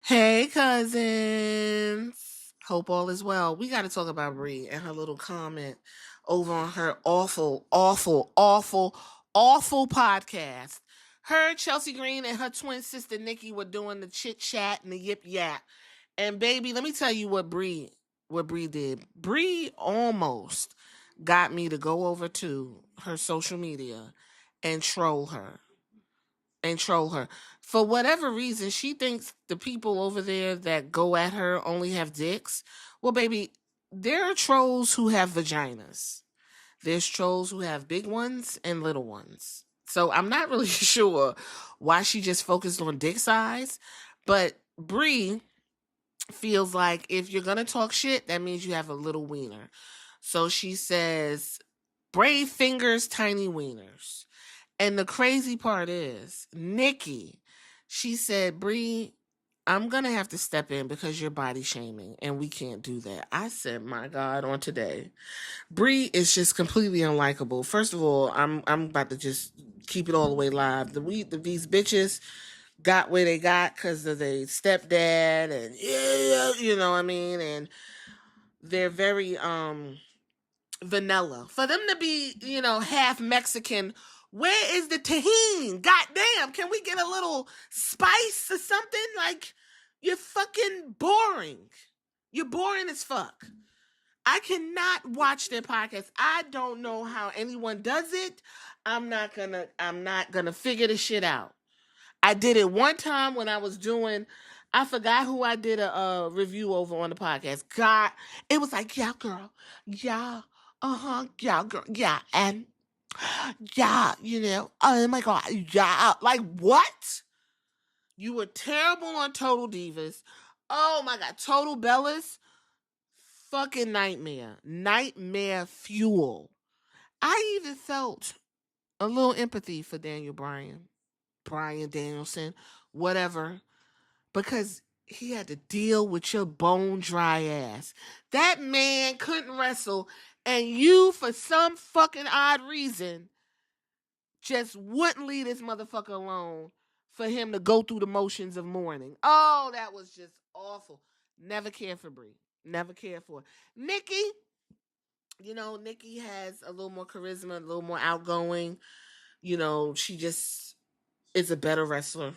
Hey, cousins. Hope all is well. We got to talk about Brie and her little comment over on her awful podcast. Her, Chelsea Green, and her twin sister Nikki were doing the chit chat and the yip yap. And baby, let me tell you what Brie did. Brie almost got me to go over to her social media and troll her. For whatever reason, she thinks the people over there that go at her only have dicks. Well, baby, there are trolls who have vaginas. There's trolls who have big ones and little ones. So I'm not really sure why she just focused on dick size, but Brie feels like if you're gonna talk shit, that means you have a little wiener. So she says, brave fingers, tiny wieners. And the crazy part is, Nikki, she said, Brie, I'm going to have to step in because you're body shaming and we can't do that. I said, my God, on today. Brie is just completely unlikable. First of all, I'm about to just keep it all the way live. These bitches got where they got because of their stepdad and, yeah, you know what I mean? And they're very, vanilla. For them to be, half Mexican, where is the tahini? Goddamn, can we get a little spice or something? Like, you're fucking boring. You're boring as fuck. I cannot watch their podcast. I don't know how anyone does it. I'm not gonna figure the shit out. I did it one time when I was doing. I forgot who I did a review over on the podcast. God, it was like, yeah, girl, yeah, yeah, girl, yeah, and yeah, oh my God, yeah, like what? You were terrible on Total Divas. Oh my God, Total Bellas, fucking nightmare fuel. I even felt a little empathy for Brian Danielson, whatever, because he had to deal with your bone dry ass. That man couldn't wrestle, and you, for some fucking odd reason, just wouldn't leave this motherfucker alone for him to go through the motions of mourning. Oh, that was just awful. Never cared for Brie. Never cared for her. Nikki, Nikki has a little more charisma, a little more outgoing. She just is a better wrestler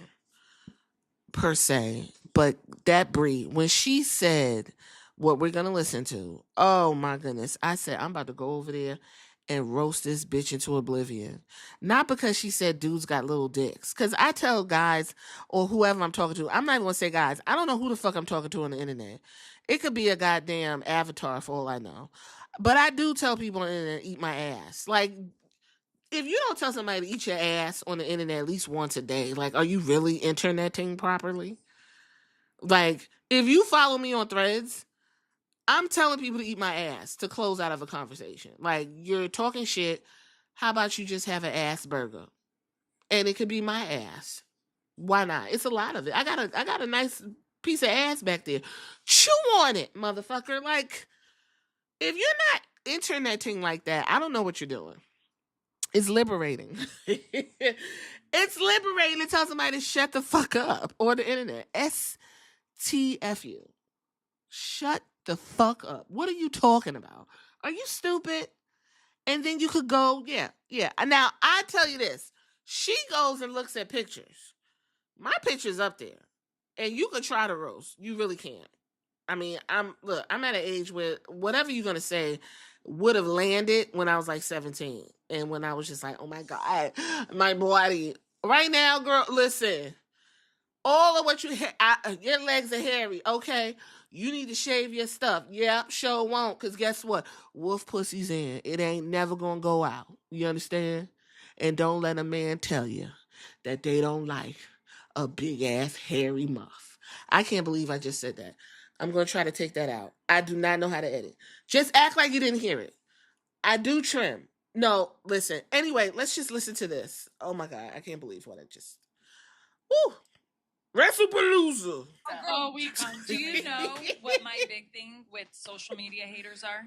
per se, but that Brie, when she said what we're gonna listen to, oh my goodness, I said I'm about to go over there and roast this bitch into oblivion. Not because she said dudes got little dicks, because I tell guys or whoever I'm talking to, I'm not even gonna say guys. I don't know who the fuck I'm talking to on the internet. It could be a goddamn avatar for all I know. But I do tell people on the internet, eat my ass. Like, if you don't tell somebody to eat your ass on the internet at least once a day, like, are you really interneting properly? Like, if you follow me on threads, I'm telling people to eat my ass to close out of a conversation. Like, you're talking shit. How about you just have an ass burger? And it could be my ass. Why not? It's a lot of it. I got a nice piece of ass back there. Chew on it, motherfucker. Like, if you're not interneting like that, I don't know what you're doing. It's liberating. It's liberating to tell somebody to shut the fuck up on the internet. STFU. Shut the fuck up. What are you talking about? Are you stupid? And then you could go, yeah, yeah. Now, I tell you this. She goes and looks at pictures. My picture's up there. And you could try to roast. You really can't. I mean, I'm at an age where whatever you're gonna say would have landed when I was like 17. And when I was just like, oh my God, my body. Right now, girl, listen. All of what your legs are hairy, okay? You need to shave your stuff. Yeah, sure won't, because guess what? Wolf pussy's in. It ain't never gonna go out. You understand? And don't let a man tell you that they don't like a big ass hairy muff. I can't believe I just said that. I'm gonna try to take that out. I do not know how to edit. Just act like you didn't hear it. I do trim. No, listen. Anyway, let's just listen to this. Oh my God, I can't believe what I just. Woo! WrestlePalooza. Oh, do you know what my big thing with social media haters are?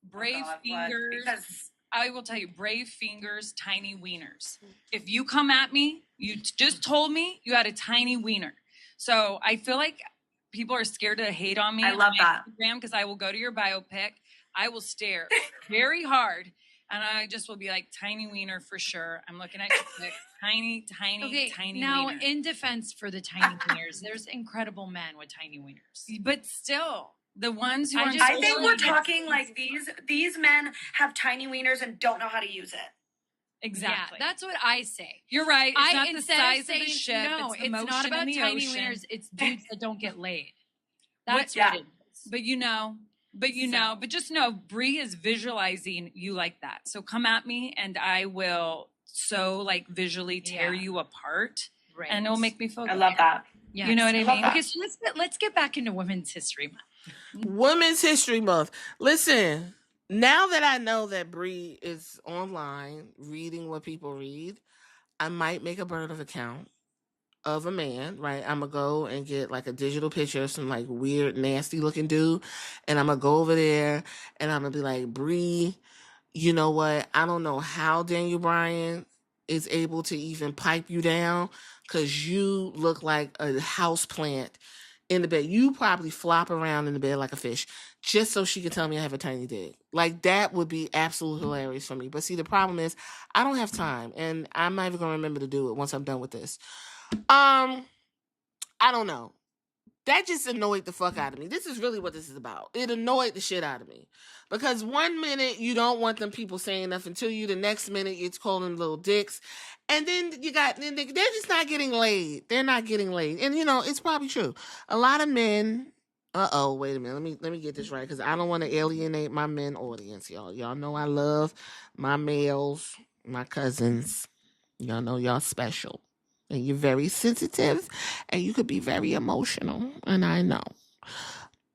Brave fingers. Because I will tell you, brave fingers, tiny wieners. If you come at me, you just told me you had a tiny wiener. So I feel like people are scared to hate on me I love on that. Instagram because I will go to your biopic. I will stare very hard, and I just will be like, tiny wiener for sure. I'm looking at your pic. Tiny, tiny now, wiener. in defense for the tiny wieners, there's incredible men with tiny wieners. But still, the ones who are on I think social we're media- talking like these men have tiny wieners and don't know how to use it. Exactly. Yeah, that's what I say. You're right. It's not the instead size of saying, of the ship. no, it's the it's motion not about in the tiny ocean. wieners. It's dudes that don't get laid. That's Yeah. what it is. But just know, Brie is visualizing you like that. So come at me, and I will so like visually tear you apart, Right. and it'll make me feel good. I love that. Yes. You know what I mean? Okay, so let's get back into Women's History Month. Women's History Month. Listen, now that I know that Brie is online reading what people read, I might make a burner account of a man, right? I'm gonna go and get like a digital picture of some like weird, nasty looking dude, and I'm gonna go over there and I'm gonna be like, Brie, you know what? I don't know how Daniel Bryan is able to even pipe you down because you look like a house plant in the bed. You probably flop around in the bed like a fish just so she can tell me I have a tiny dick. Like, that would be absolutely hilarious for me. But see, the problem is I don't have time, and I'm not even going to remember to do it once I'm done with this. I don't know. That just annoyed the fuck out of me. This is really what this is about. It annoyed the shit out of me. Because one minute you don't want them people saying nothing to you, the next minute it's calling them little dicks. And then they're just not getting laid. They're not getting laid. And it's probably true. A lot of men, wait a minute. Let me get this right, because I don't want to alienate my men audience, y'all. Y'all know I love my males, my cousins. Y'all know y'all special. And you're very sensitive, and you could be very emotional, and I know.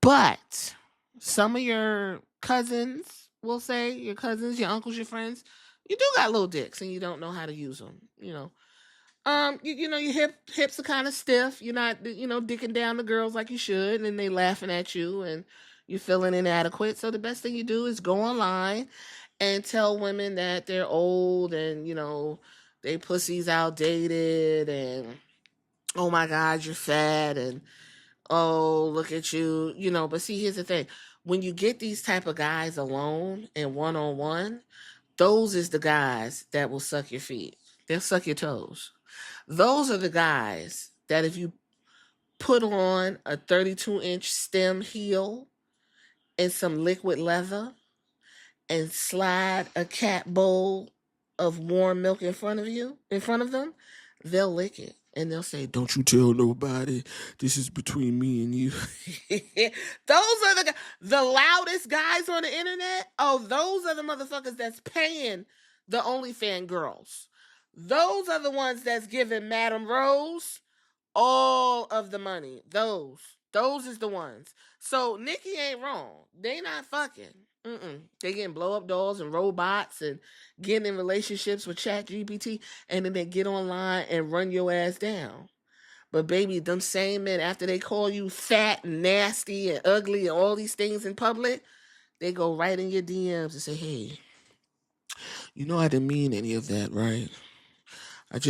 But some of your cousins, will say, your cousins, your uncles, your friends, you do got little dicks, and you don't know how to use them. Your hips are kind of stiff. You're not, dicking down the girls like you should, and they laughing at you, and you're feeling inadequate. So the best thing you do is go online and tell women that they're old, and they pussy's outdated, and oh my God, you're fat, and oh, look at you, but see, here's the thing. When you get these type of guys alone and one-on-one, those is the guys that will suck your feet. They'll suck your toes. Those are the guys that if you put on a 32-inch stem heel and some liquid leather and slide a cat bowl of warm milk in front of them, they'll lick it. And they'll say, "Don't you tell nobody. This is between me and you." Those are the loudest guys on the internet. Oh, those are the motherfuckers that's paying the OnlyFans girls. Those are the ones that's giving Madame Rose all of the money. Those is the ones. So Nikki ain't wrong. They not fucking. They getting blow up dolls and robots and getting in relationships with Chat GPT, and then they get online and run your ass down. But baby, them same men, after they call you fat and nasty and ugly and all these things in public, they go right in your DMs and say, "Hey, I didn't mean any of that, right? I'm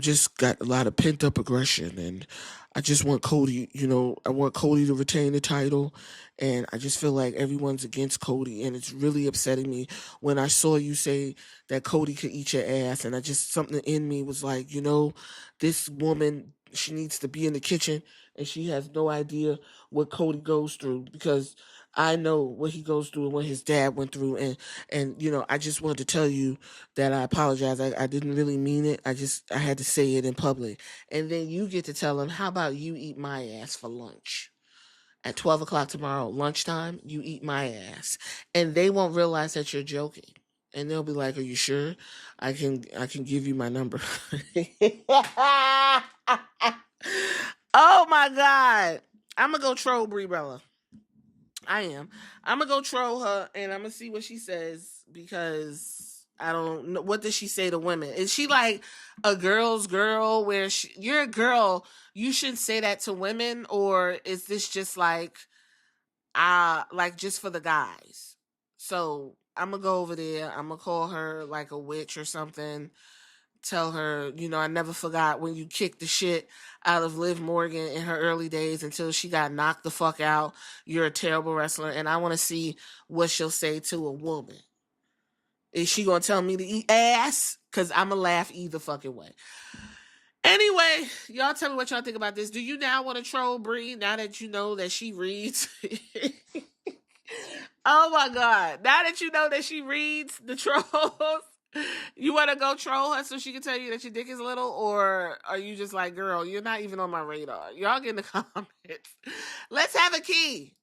just got a lot of pent up aggression, and I just want Cody, I want Cody to retain the title, and I just feel like everyone's against Cody, and it's really upsetting me when I saw you say that Cody could eat your ass, and something in me was like, this woman, she needs to be in the kitchen, and she has no idea what Cody goes through, because I know what he goes through and what his dad went through, and I just wanted to tell you that I apologize. I didn't really mean it. I had to say it in public. And then you get to tell him, how about you eat my ass for lunch? At 12 o'clock tomorrow, lunchtime, you eat my ass. And they won't realize that you're joking. And they'll be like, "Are you sure? I can give you my number." Oh my God. I'm going to go troll Bri Bella. I am. I'm gonna go troll her, and I'm gonna see what she says, because I don't know, what does she say to women? Is she like a girl's girl where you're a girl, you shouldn't say that to women, or is this just like just for the guys? So I'm gonna go over there. I'm gonna call her like a witch or something, tell her, you know, I never forgot when you kicked the shit out of Liv Morgan in her early days until she got knocked the fuck out. You're a terrible wrestler, and I want to see what she'll say to a woman. Is she gonna tell me to eat ass? Because I'm gonna laugh either fucking way. Anyway, y'all tell me what y'all think about this. Do you now want to troll Brie now that you know that she reads? Oh my God. Now that you know that she reads the trolls, you want to go troll her so she can tell you that your dick is little? Or are you just like, girl, you're not even on my radar? Y'all get in the comments. Let's have a key.